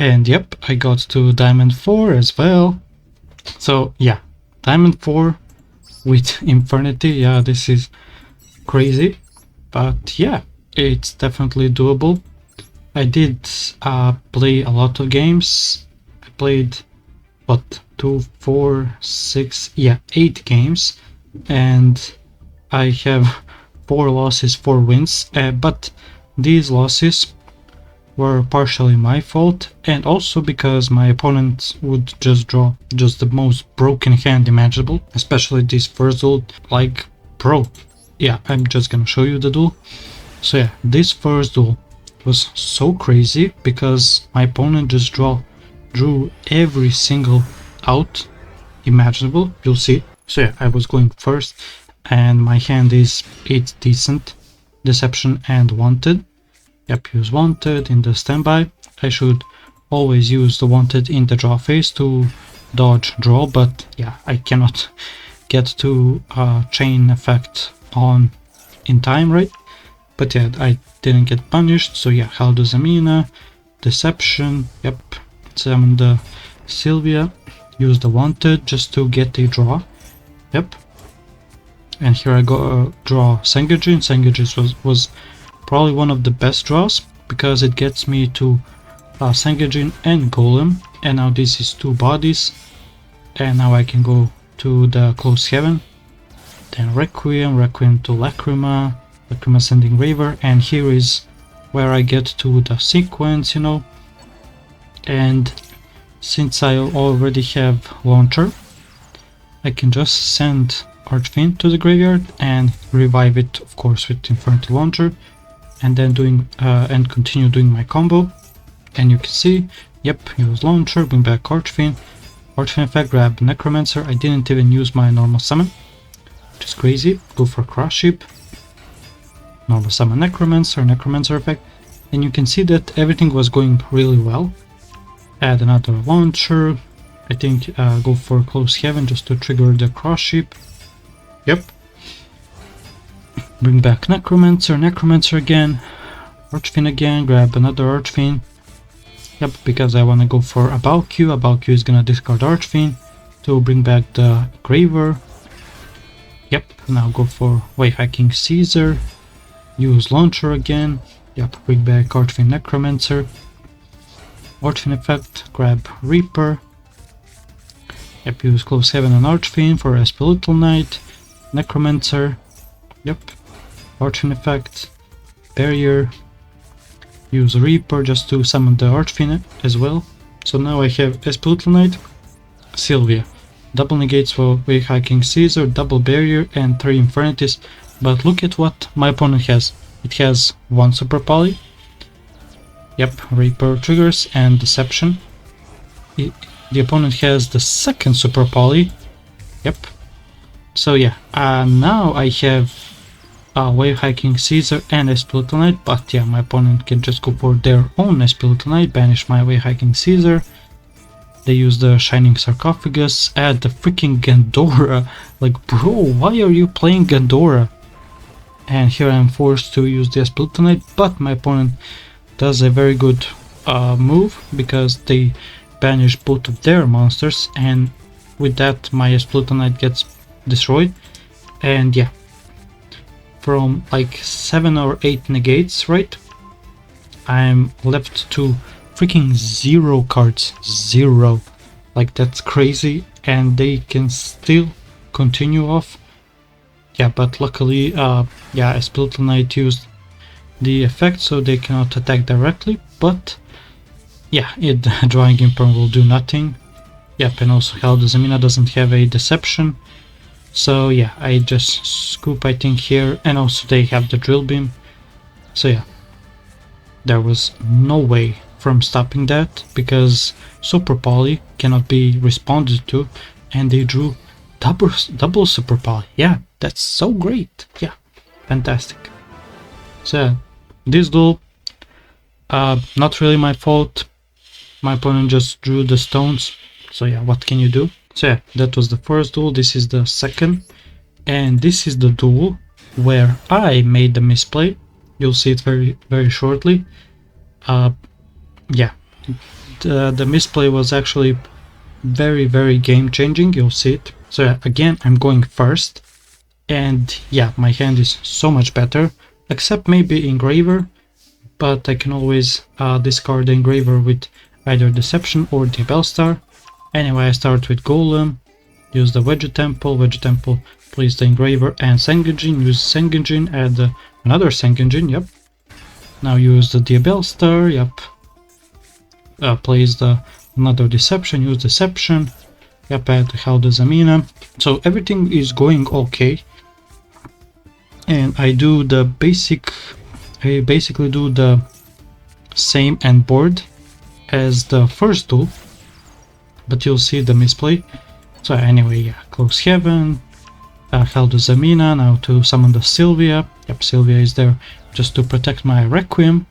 And yep, I got to Diamond 4 as well. So yeah, Diamond 4 with Infernity. Yeah, this is crazy. But yeah, it's definitely doable. I did play a lot of games. I played, what, 2, 4, 6, yeah, 8 games. And I have 4 losses, 4 wins. But these losses were partially my fault, and also because my opponent would just draw just the most broken hand imaginable, especially this first duel. Like, bro, yeah, I'm just gonna show you the duel. So yeah, this first duel was so crazy because my opponent just drew every single out imaginable. You'll see. So yeah, I was going first, and my hand is 8 decent, deception and wanted. Yep, use wanted in the standby. I should always use the wanted in the draw phase to dodge draw, but yeah, I cannot get to chain effect on in time, right? But yeah, I didn't get punished, so yeah, Haldo Zamina, deception, yep, summon the Sylvia, use the wanted just to get a draw, yep. And here I go draw Sengajin. Sengajin was probably one of the best draws because it gets me to Sengajin and Golem, and now this is 2 bodies, and now I can go to the Close Heaven, then Requiem to Lacrima, Lacrima sending Raver, and here is where I get to the sequence, you know. And since I already have Launcher, I can just send Archfiend to the graveyard and revive it, of course, with Infernity Launcher, and then and continue doing my combo. And you can see, yep, use Launcher, bring back Archfiend effect, grab Necromancer. I didn't even use my normal summon, which is crazy. Go for Crush Ship, normal summon Necromancer effect, and you can see that everything was going really well. Add another Launcher, I think go for Close Heaven just to trigger the Crush Ship. Yep. Bring back Necromancer again, Archfiend again, grab another Archfiend. Yep, because I want to go for a Balq. A Balq is gonna discard Archfiend to bring back the Graver. Yep, now go for Wayhacking Caesar, use Launcher again. Yep, bring back Archfiend Necromancer. Archfiend effect, grab Reaper. Yep, use Close Heaven and Archfiend for a Spiritual Knight. Necromancer. Yep. Archfiend effect, barrier, use Reaper just to summon the Archfiend as well. So now I have a Spiritual Knight, Sylvia, double negates for Wayhacking Caesar, double barrier and 3 Infernities. But look at what my opponent has. It has 1 Super Poly, yep, Reaper triggers and Deception. The opponent has the 2nd Super Poly, yep. So yeah, now I have Wayhacking Caesar and a Spiritual Knight, but yeah, my opponent can just go for their own Spiritual Knight, banish my Wayhacking Caesar. They use the Shining Sarcophagus, add the freaking Gandora. Like, bro, why are you playing Gandora? And here I am forced to use the Spiritual Knight, but my opponent does a very good move because they banish both of their monsters, and with that my Spiritual Knight gets destroyed. And yeah, from like 7 or 8 negates, right, I'm left to freaking 0 cards. 0. Like, that's crazy, and they can still continue off. Yeah, but luckily yeah, a Spiritual Knight used the effect, so they cannot attack directly, but yeah, drawing Imperm will do nothing. Yep, and also Haldo Zamina doesn't have a Deception. So yeah, I just scoop, I think, here, and also they have the Drill Beam. So yeah, there was no way from stopping that because Super Poly cannot be responded to, and they drew double Super Poly. Yeah, that's so great. Yeah, fantastic. So this duel, not really my fault. My opponent just drew the stones. So yeah, what can you do? So yeah, that was the first duel, this is the second, and this is the duel where I made the misplay. You'll see it very shortly. Yeah, the misplay was actually very game changing. You'll see it. So yeah, again, I'm going first, and yeah, my hand is so much better, except maybe Engraver, but I can always discard the Engraver with either Deception or the Bellstar. Anyway, I start with Golem, use the Wedge Temple, place the Engraver and Sengenjin, use Sengenjin, add another Sengenjin, yep. Now use the Bellstar, yep. Place another Deception, use Deception, yep, add the Hell Zamina. So everything is going okay. And I basically do the same end board as the first duel, but you'll see the misplay. So anyway, yeah, close Heaven, Hell Zamina, now to summon the Sylvia. Yep, Sylvia is there just to protect my Requiem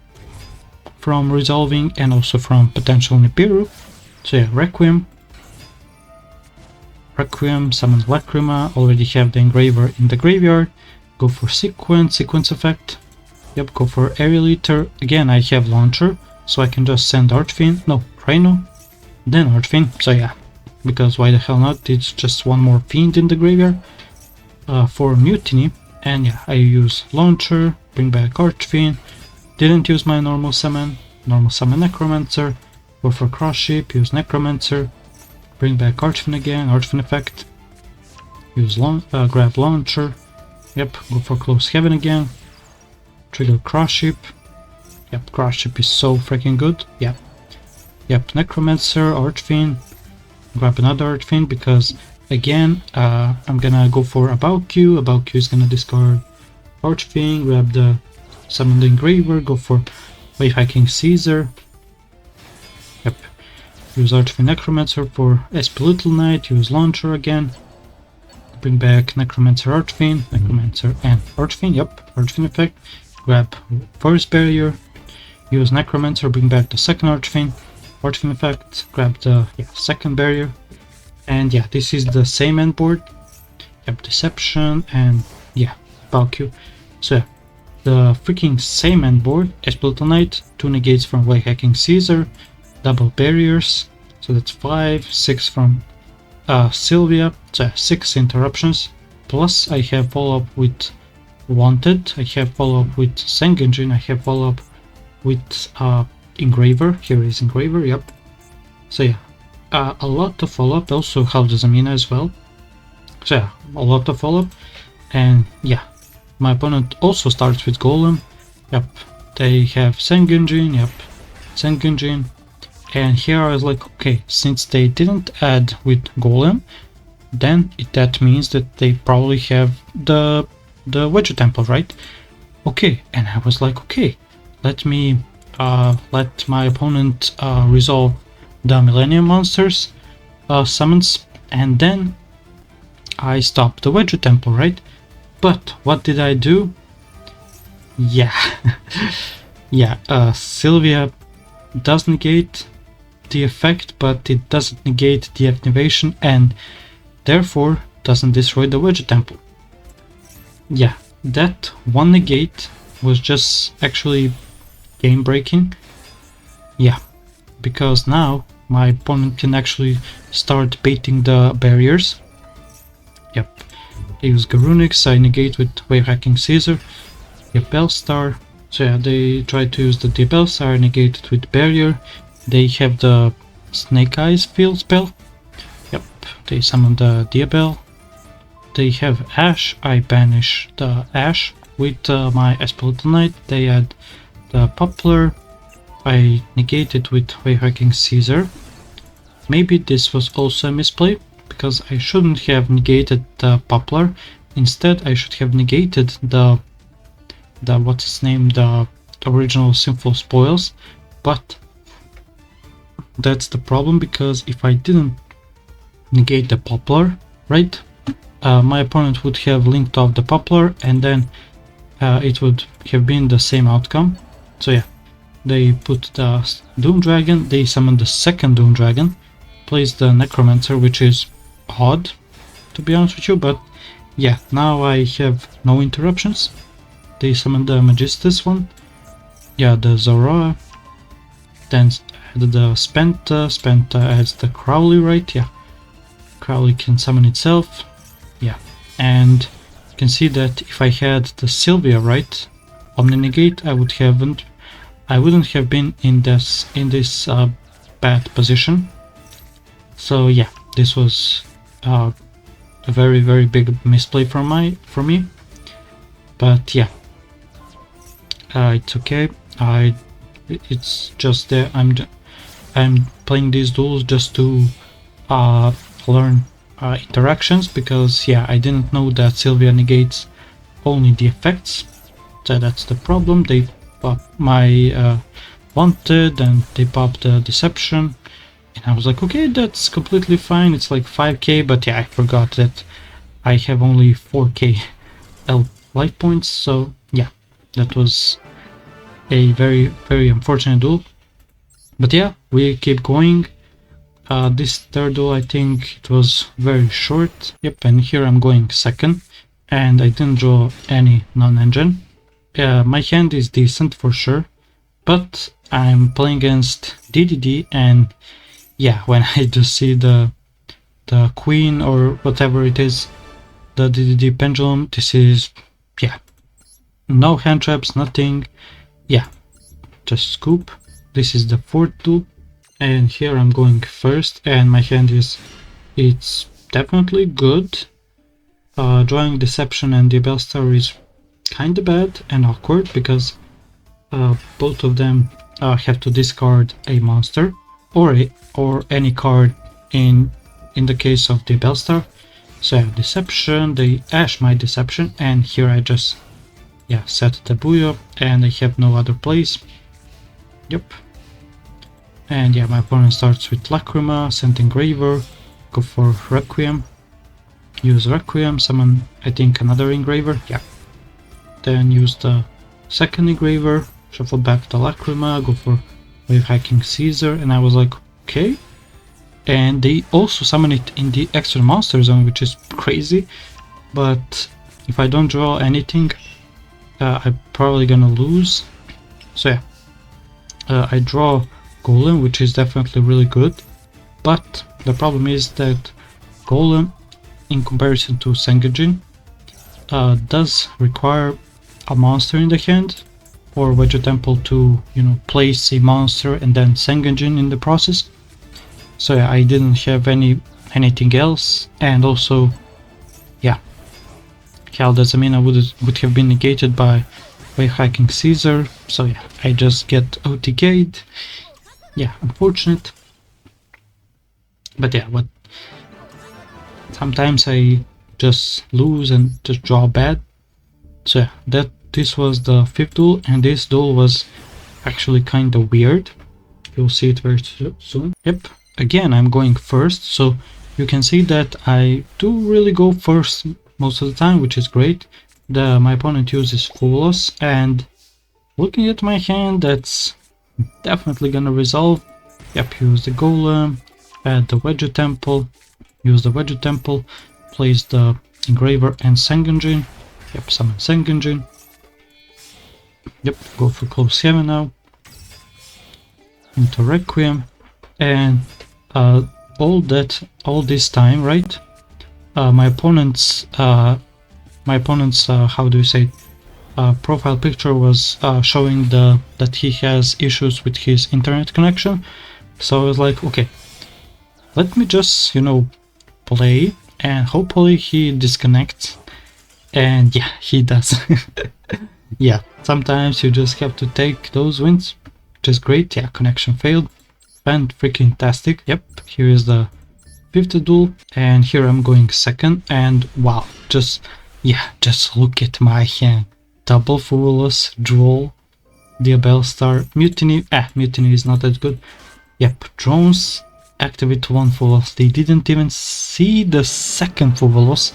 from resolving and also from potential Nibiru. So yeah, Requiem, summon Lacrima, already have the Engraver in the graveyard, go for sequence effect, yep, go for Aerial Eater, again I have Launcher, so I can just send Archfiend, no, Rhino, then Archfiend, so yeah, because why the hell not, it's just one more Fiend in the graveyard for Mutiny, and yeah, I use Launcher, bring back Archfiend, didn't use my normal summon Necromancer, go for Cross Ship, use Necromancer, bring back Archfiend again, Archfiend effect, use grab Launcher, yep, go for Close Heaven again, trigger Cross Ship, yep, Cross Ship is so freaking good, yep, Necromancer, Archfiend, grab another Archfiend because again, I'm gonna go for About Q is gonna discard Archfiend, grab the summon the Engraver, go for Wave Hacking Caesar, yep, use Archfiend Necromancer for SP Little Knight, use Launcher again, bring back Necromancer Archfiend, Necromancer and Archfiend, yep, Archfiend effect, grab first barrier, use Necromancer, bring back the second Archfiend effect, grab the second barrier, and yeah, this is the same end board, yep, Deception and yeah, Valkyrie. So yeah, the freaking same end board, SP Knight, 2 negates from Way Hacking Caesar, double barriers, so that's 5, 6 from Sylvia, so 6 interruptions, plus I have follow-up with Wanted, I have follow-up with Sengenjin, I have follow-up with Engraver, here is Engraver, yep. So yeah, a lot of follow-up, also Hell Zamina as well. So yeah, a lot of follow-up, and yeah, my opponent also starts with Golem, yep, they have Sengenjin, yep, Sengenjin, and here I was like, okay, since they didn't add with Golem, then that means that they probably have the Wedge Temple, right? Okay, and I was like, okay, let me let my opponent resolve the Millennium Monsters summons, and then I stop the Wedge Temple, right? But what did I do? Yeah, Sylvia does negate the effect, but it doesn't negate the activation and therefore doesn't destroy the Wedge Temple. Yeah, that one negate was just actually game breaking. Yeah, because now my opponent can actually start baiting the barriers. Yep, I use Garunix, I negate with Wave Hacking Caesar, Bellstar. So yeah, they try to use the Bellstar, negate it with barrier. They have the Snake Eyes field spell. Yep, they summon the Diabell. They have Ash, I banish the Ash with my SP Knight. They add the Poplar, I negate it with Wave Hacking Caesar. Maybe this was also a misplay, because I shouldn't have negated the Poplar. Instead, I should have negated the what's its name, the original Sinful Spoils, but that's the problem, because if I didn't negate the Poplar, right, my opponent would have linked off the Poplar, and then it would have been the same outcome. So yeah, they put the Doom Dragon, they summon the second Doom Dragon, place the Necromancer, which is odd, to be honest with you, but yeah, now I have no interruptions. They summon the Magistus one, yeah, the Zora, then had the Spent adds the Crowley, right? Yeah, Crowley can summon itself. Yeah, and you can see that if I had the Sylvia, right, Omni Negate, I wouldn't have been in this bad position. So yeah, this was a very big misplay for me. But yeah, it's okay. It's just that I'm playing these duels just to learn interactions, because yeah, I didn't know that Sylvia negates only the effects. So that's the problem. They pop my wanted and they pop the deception, and I was like, okay, that's completely fine. It's like 5k, but yeah, I forgot that I have only 4k life points. So yeah, that was a very unfortunate duel. But yeah, we keep going. This third duel, I think it was very short. Yep, and here I'm going second, and I didn't draw any non-engine. My hand is decent for sure, but I'm playing against DDD, and yeah, when I just see the queen or whatever it is, the DDD pendulum, this is, yeah, no hand traps, nothing. Yeah, just scoop. This is the fourth duel, and here I'm going first, and my hand it's definitely good. Drawing Deception and the Bellstar is kinda bad and awkward, because both of them have to discard a monster or any card in the case of the Bellstar. So I have Deception, they ash my Deception, and here I just set the Booyah, and I have no other place. Yep. And yeah, my opponent starts with Lacrima, send Engraver, go for Requiem, use Requiem, summon I think another Engraver, yeah. Then use the second Engraver, shuffle back the Lacrima, go for Wave Hacking Caesar, and I was like, okay. And they also summon it in the extra monster zone, which is crazy, but if I don't draw anything, I'm probably gonna lose. So yeah, I draw Golem, which is definitely really good, but the problem is that Golem, in comparison to Sengajin, does require a monster in the hand, or Wedge Temple to, place a monster and then Sengajin in the process. So yeah, I didn't have anything else, and also, yeah, Hell Desamina would have been negated by Wave Hacking Caesar. So yeah, I just get OTK'd. Yeah, unfortunate. But yeah, sometimes I just lose and just draw bad. So yeah, this was the fifth duel, and this duel was actually kind of weird. You'll see it very soon. Yep, again I'm going first, so you can see that I do really go first most of the time, which is great. My opponent uses Foolos, and looking at my hand, that's definitely gonna resolve. Yep, use the Golem, add the Wedge Temple, use the Wedge Temple, place the Engraver and Sengajin. Yep, summon Sengajin. Yep, go for Close Heaven now. Into Requiem, and all this time, right? My opponent's how do you say it? Profile picture was showing that he has issues with his internet connection. So I was like, okay, let me just play, and hopefully he disconnects. And yeah, he does. Yeah, sometimes you just have to take those wins, which is great. Yeah, connection failed. Fan-freaking-tastic. Yep, here is the fifth duel, and here I'm going second, and wow, just look at my hand. Double Foolos, Droll, Diabell Star, Mutiny. Mutiny is not that good. Yep, Drones, activate one Foolos. They didn't even see the second Foolos,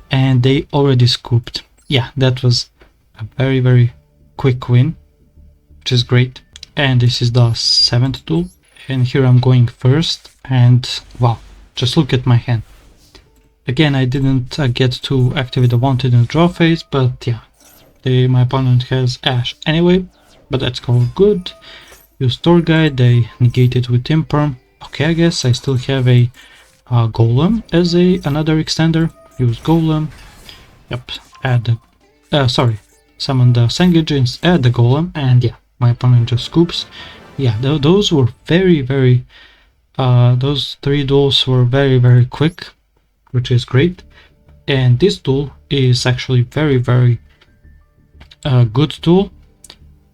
and they already scooped. Yeah, that was a very quick win, which is great. And this is the seventh duel, and here I'm going first, and wow, just look at my hand. Again, I didn't get to activate the wanted in the draw phase, but yeah, my opponent has Ash anyway, but that's all good. use Tour Guide, they negate it with Imperm. Okay, I guess I still have a Golem as another extender. Use Golem. Yep, add the, summon the Sengijins, add the Golem, and yeah, my opponent just scoops. Yeah, those were very, those 3 duels were very quick, which is great. And this duel is actually very good duel,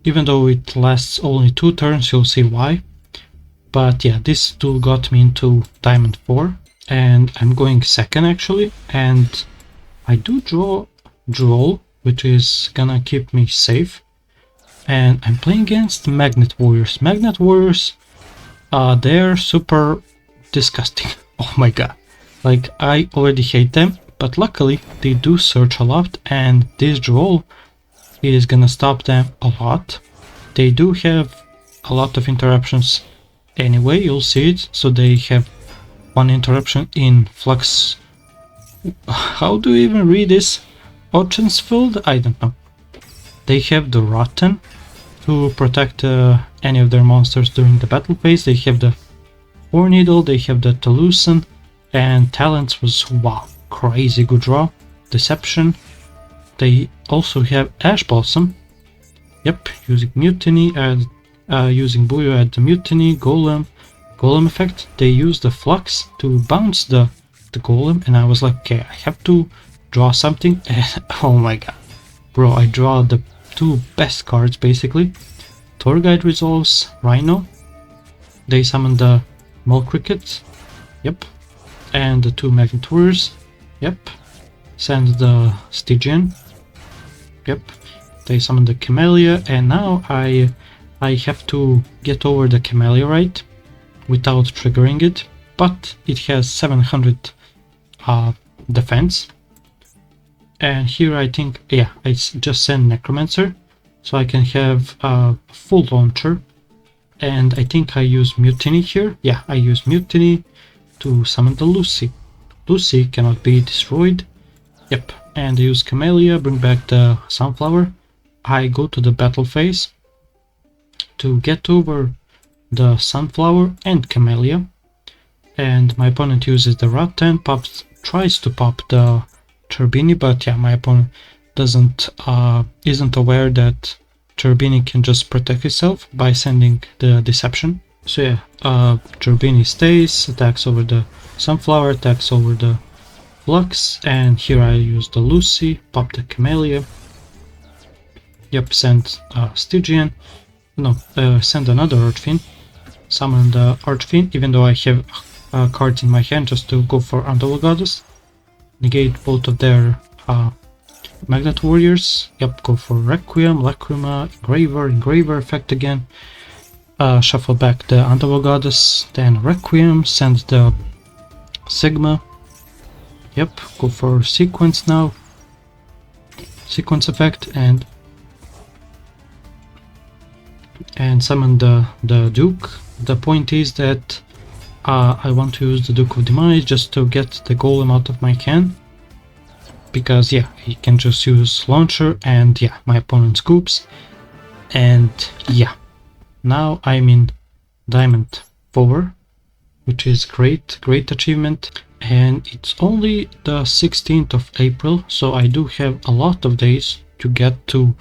even though it lasts only 2 turns, you'll see why. But yeah, this duel got me into Diamond 4, and I'm going second actually, and I do draw Droll, which is gonna keep me safe. And I'm playing against Magnet Warriors. Magnet Warriors, they're super disgusting. Oh my god. Like, I already hate them, but luckily they do search a lot, and this Droll is gonna stop them a lot. They do have a lot of interruptions anyway, you'll see it. So they have 1 interruption in Flux. How do you even read this? Ochensfield? I don't know. They have the Rotten to protect any of their monsters during the battle phase. They have the War Needle, they have the Telusan, and Talents was, wow, crazy good draw. Deception. They also have Ash Blossom. Yep, using Mutiny, using Buyo at the Mutiny, Golem effect. They use the Flux to bounce the Golem, and I was like, okay, I have to draw something, and oh my god. Bro, I draw the 2 best cards basically. Tour Guide resolves Rhino. They summon the Mole Cricket. Yep. And the 2 Magnet Warriors. Yep. Send the Stygian. Yep. They summon the Camellia, and now I have to get over the Camellia, right? Without triggering it. But it has 700 defense. And here I think, yeah, I just send Necromancer, so I can have a full launcher. And I think I use Mutiny here. Yeah, I use Mutiny to summon the Lucy. Lucy cannot be destroyed. Yep, and I use Camellia, bring back the Sunflower. I go to the battle phase to get over the Sunflower and Camellia. And my opponent uses the Rotten, tries to pop the Turbini, but yeah, my opponent isn't aware that Turbini can just protect itself by sending the Deception. So yeah, Turbini stays, attacks over the Sunflower, attacks over the Flux, and here I use the Lucy, pop the Camellia. Yep, send Stygian. No, send another Archfiend. Summon the Archfiend, even though I have cards in my hand, just to go for Untill Goddess. Negate both of their Magnet Warriors. Yep, go for Requiem, Lacrima, Engraver effect again. Shuffle back the Untill Goddess, then Requiem, send the Sigma. Yep, go for Sequence now. Sequence effect, and summon the Duke. The point is that I want to use the Duke of Demise just to get the Golem out of my hand, because yeah, he can just use Launcher, and yeah, my opponent scoops. And yeah, now I'm in Diamond 4, which is great achievement. And it's only the 16th of April, so I do have a lot of days to get to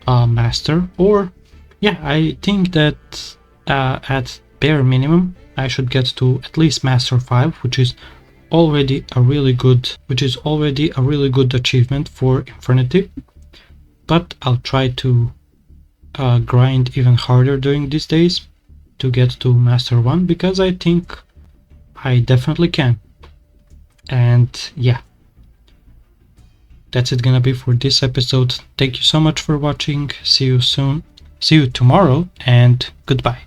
Master. Or yeah, I think that at bare minimum I should get to at least Master 5, which is already a really good achievement for Infernity. But I'll try to grind even harder during these days to get to Master 1, because I think I definitely can. And yeah, that's it gonna be for this episode. Thank you so much for watching. See you soon. See you tomorrow, and goodbye.